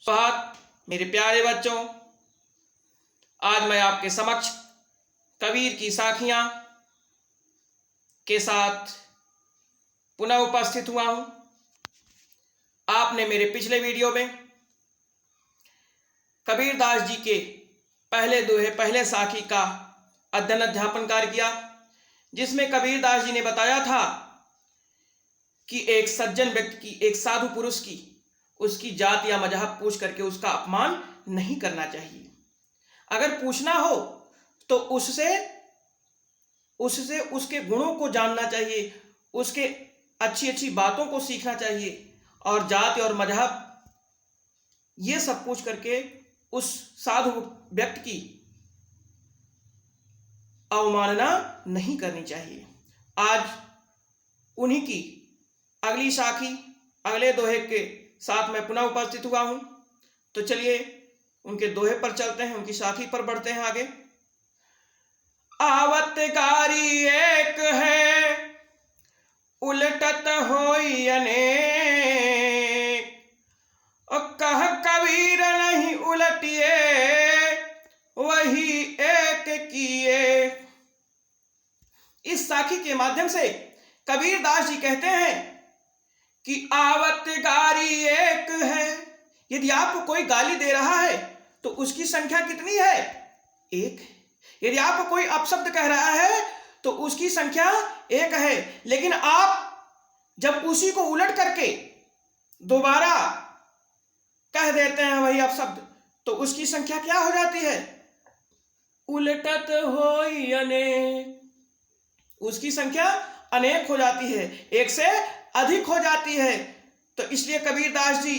सुप्रभात मेरे प्यारे बच्चों, आज मैं आपके समक्ष कबीर की साखियां के साथ पुनः उपस्थित हुआ हूं। आपने मेरे पिछले वीडियो में कबीरदास जी के पहले दोहे पहले साखी का अध्ययन अध्यापन कार्य किया, जिसमें कबीरदास जी ने बताया था कि एक सज्जन व्यक्ति की, एक साधु पुरुष की, उसकी जात या मजहब पूछ करके उसका अपमान नहीं करना चाहिए। अगर पूछना हो तो उससे उसके गुणों को जानना चाहिए, उसके अच्छी अच्छी बातों को सीखना चाहिए, और जात और मजहब ये सब पूछ करके उस साधु व्यक्ति की अवमानना नहीं करनी चाहिए। आज उन्हीं की अगली साखी अगले दोहे के साथ मैं पुनः उपस्थित हुआ हूं। तो चलिए उनके दोहे पर चलते हैं, उनकी साखी पर बढ़ते हैं आगे। आवत गारी एक है, उलटत होई अनेक, और कह कबीर नहीं उलटिए, वही एक किए। इस साखी के माध्यम से कबीरदास जी कहते हैं कि आवत गारी एक है। यदि आपको कोई गाली दे रहा है तो उसकी संख्या कितनी है? एक। यदि आपको कोई अपशब्द कह रहा है तो उसकी संख्या एक है। लेकिन आप जब उसी को उलट करके दोबारा कह देते हैं वही अपशब्द, तो उसकी संख्या क्या हो जाती है? उलटत होई अनेक। उसकी संख्या अनेक हो जाती है, एक से अधिक हो जाती है। तो इसलिए कबीरदास जी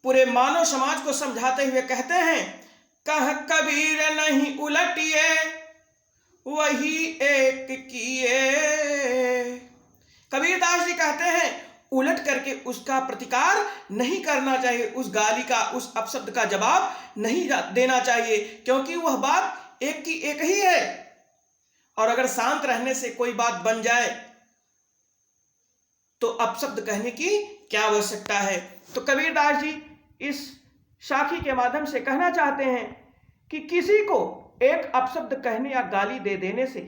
पूरे मानव समाज को समझाते हुए कहते हैं, कह कबीर नहीं उलटिए, वही एक किए। कबीरदास जी कहते हैं उलट करके उसका प्रतिकार नहीं करना चाहिए, उस गाली का, उस अपशब्द का जवाब नहीं देना चाहिए, क्योंकि वह बात एक की एक ही है। और अगर शांत रहने से कोई बात बन जाए तो अपशब्द कहने की क्या आवश्यकता है। तो कबीरदास जी इस साखी के माध्यम से कहना चाहते हैं कि किसी को एक अपशब्द कहने या गाली दे देने से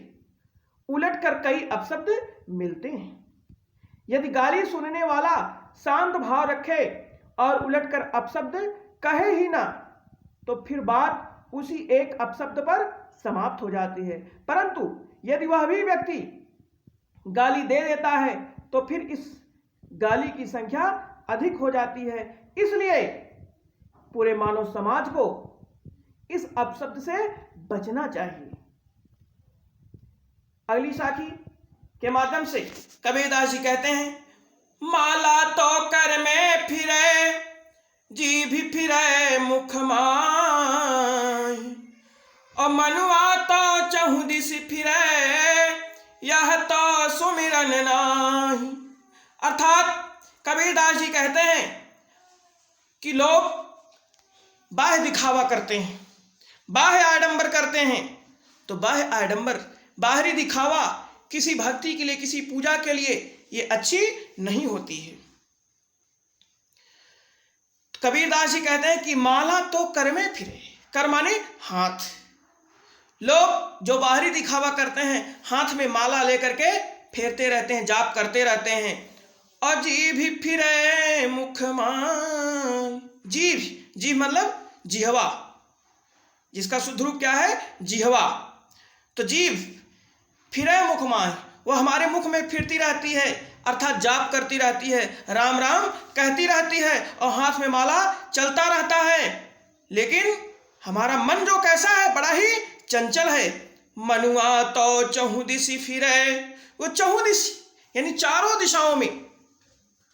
उलटकर कई अपशब्द मिलते हैं। यदि गाली सुनने वाला शांत भाव रखे और उलटकर अपशब्द कहे ही ना, तो फिर बात उसी एक अपशब्द पर समाप्त हो जाती है। परंतु यदि वह भी व्यक्ति गाली दे देता है तो फिर इस गाली की संख्या अधिक हो जाती है। इसलिए पूरे मानव समाज को इस अपशब्द से बचना चाहिए। अगली साखी के माध्यम से कबीरदास जी कहते हैं, माला तो कर में फिरे, जीभ फिरे मुख माय, और मनुआ तो चहु दिस फिरे, यह तो सुमिरन नाही। अर्थात कबीरदास जी कहते हैं कि लोग बाह्य दिखावा करते हैं, बाह्य आडंबर करते हैं। तो बाह्य आडंबर, बाहरी दिखावा किसी भक्ति के लिए, किसी पूजा के लिए ये अच्छी नहीं होती है। कबीरदास जी कहते हैं कि माला तो कर में फिरे, कर माने हाथ। लोग जो बाहरी दिखावा करते हैं, हाथ में माला लेकर के फेरते रहते हैं, जाप करते रहते हैं। और जीभ फिरे मुख मान। जीभ मतलब जिह्वा, जिसका शुद्ध रूप क्या है? जिह्वा। तो जीभ फिरे मुख मान, वह हमारे मुख में फिरती रहती है, अर्थात जाप करती रहती है, राम राम कहती रहती है, और हाथ में माला चलता रहता है। लेकिन हमारा मन जो कैसा है? बड़ा ही चंचल है। मनुआ तो चहु दिशि फिरे, वो चहु दिशि यानी चारों दिशाओं में,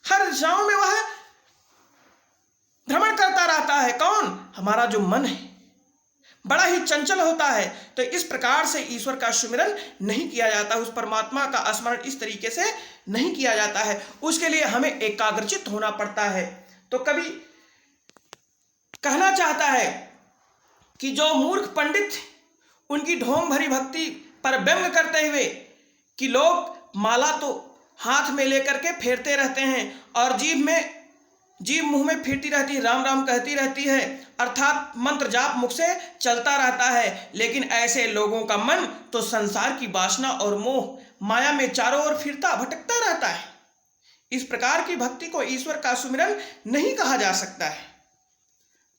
हर दिशाओं में वह भ्रमण करता रहता है। कौन? हमारा जो मन है, बड़ा ही चंचल होता है। तो इस प्रकार से ईश्वर का सुमिरन नहीं किया जाता, उस परमात्मा का स्मरण इस तरीके से नहीं किया जाता है। उसके लिए हमें एकाग्रचित होना पड़ता है। तो कभी कहना चाहता है कि जो मूर्ख पंडित उनकी ढोंग भरी भक्ति पर व्यंग करते हुए कि लोग माला तो हाथ में लेकर के फेरते रहते हैं और जीभ में जीभ मुंह में फिरती रहती है, राम राम कहती रहती है, अर्थात मंत्र जाप मुख से चलता रहता है, लेकिन ऐसे लोगों का मन तो संसार की वासना और मोह माया में चारों ओर फिरता भटकता रहता है। इस प्रकार की भक्ति को ईश्वर का सुमिरन नहीं कहा जा सकता है।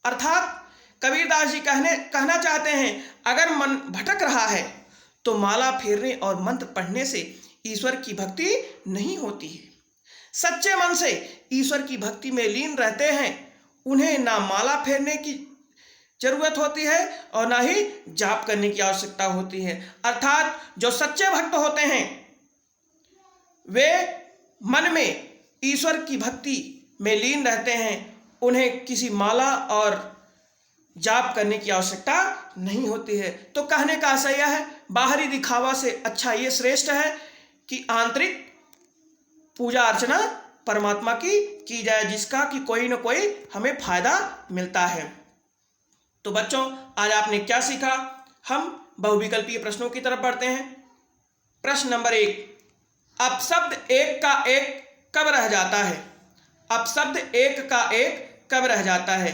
अर्थात कबीरदास जी कहना चाहते हैं, अगर मन भटक रहा है तो माला फेरने और मंत्र पढ़ने से ईश्वर की भक्ति नहीं होती है। सच्चे मन से ईश्वर की भक्ति में लीन रहते हैं, उन्हें ना माला फेरने की जरूरत होती है और ना ही जाप करने की आवश्यकता होती है। अर्थात जो सच्चे भक्त होते हैं वे मन में ईश्वर की भक्ति में लीन रहते हैं, उन्हें किसी माला और जाप करने की आवश्यकता नहीं होती है। तो कहने का आशय यह है, बाहरी दिखावा से अच्छा ये श्रेष्ठ है कि आंतरिक पूजा अर्चना परमात्मा की जाए, जिसका कि कोई न कोई हमें फायदा मिलता है। तो बच्चों, आज आपने क्या सीखा? हम बहुविकल्पीय प्रश्नों की तरफ बढ़ते हैं। प्रश्न नंबर 1, अपशब्द एक का एक कब रह जाता है? अपशब्द एक का एक कब रह जाता है?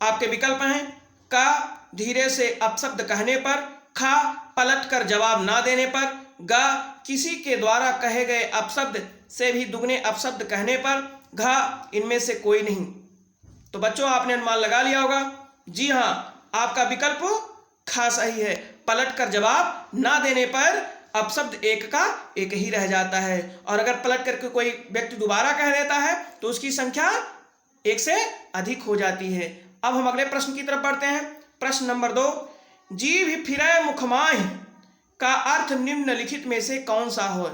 आपके विकल्प हैं का धीरे से अपशब्द कहने पर, खा पलट कर जवाब ना देने पर, गा किसी के द्वारा कहे गए अपशब्द से भी दुगने अपशब्द कहने पर, घा इनमें से कोई नहीं। तो बच्चों, आपने अनुमान लगा लिया होगा। जी हाँ, आपका विकल्प खा सही है। पलट कर जवाब ना देने पर अपशब्द एक का एक ही रह जाता है, और अगर पलट करके कोई व्यक्ति दोबारा कह देता है तो उसकी संख्या एक से अधिक हो जाती है। अब हम अगले प्रश्न की तरफ बढ़ते हैं। प्रश्न नंबर 2, जीभ फिरै मुख माहि का अर्थ निम्नलिखित में से कौन सा हो?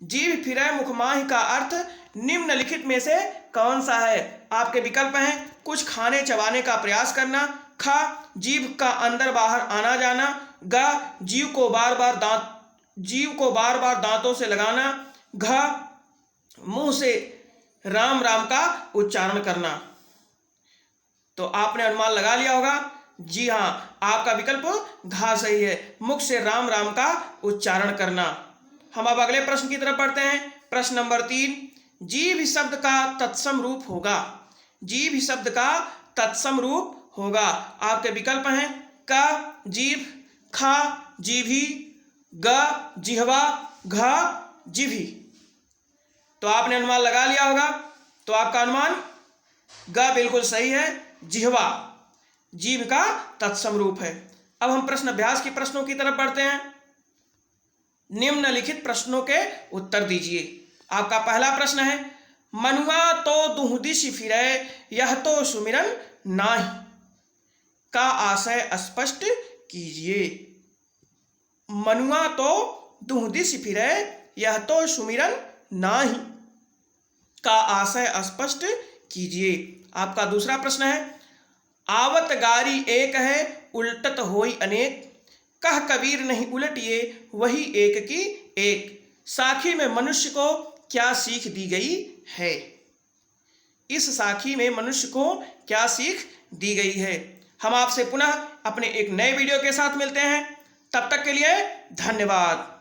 जीभ फिरै मुख माहि का अर्थ निम्नलिखित में से कौन सा है? आपके विकल्प हैं कुछ खाने चबाने का प्रयास करना, खा जीभ का अंदर बाहर आना जाना, गा जीव को बार बार दांतों से लगाना, घा मुंह से राम राम का उच्चारण करना। तो आपने अनुमान लगा लिया होगा। जी हाँ, आपका विकल्प घा सही है, मुख से राम राम का उच्चारण करना। हम अब अगले प्रश्न की तरफ बढ़ते हैं। प्रश्न नंबर 3, जीभ शब्द का तत्सम रूप होगा। जीभ शब्द का तत्सम रूप होगा। आपके विकल्प हैं का जीभ, खा जीभी, ग जिह्वा, घा जिभी। तो आपने अनुमान लगा लिया होगा। तो आपका अनुमान ग बिल्कुल सही है, जिह्वा जीभ का तत्सम रूप है। अब हम प्रश्न अभ्यास के प्रश्नों की तरफ बढ़ते हैं। निम्नलिखित प्रश्नों के उत्तर दीजिए। आपका पहला प्रश्न है, मनुआ तो दुह दिश फिरै यह तो सुमिरन नाहि का आशय स्पष्ट कीजिए। मनुआ तो दुह दिश फिरै यह तो सुमिरन नाहि का आशय स्पष्ट कीजिए। आपका दूसरा प्रश्न है, आवत गारी एक है उल्टत होई अनेक, कह कबीर नहीं उलटिए वही एक की एक, साखी में मनुष्य को क्या सीख दी गई है? इस साखी में मनुष्य को क्या सीख दी गई है? हम आपसे पुनः अपने एक नए वीडियो के साथ मिलते हैं। तब तक के लिए धन्यवाद।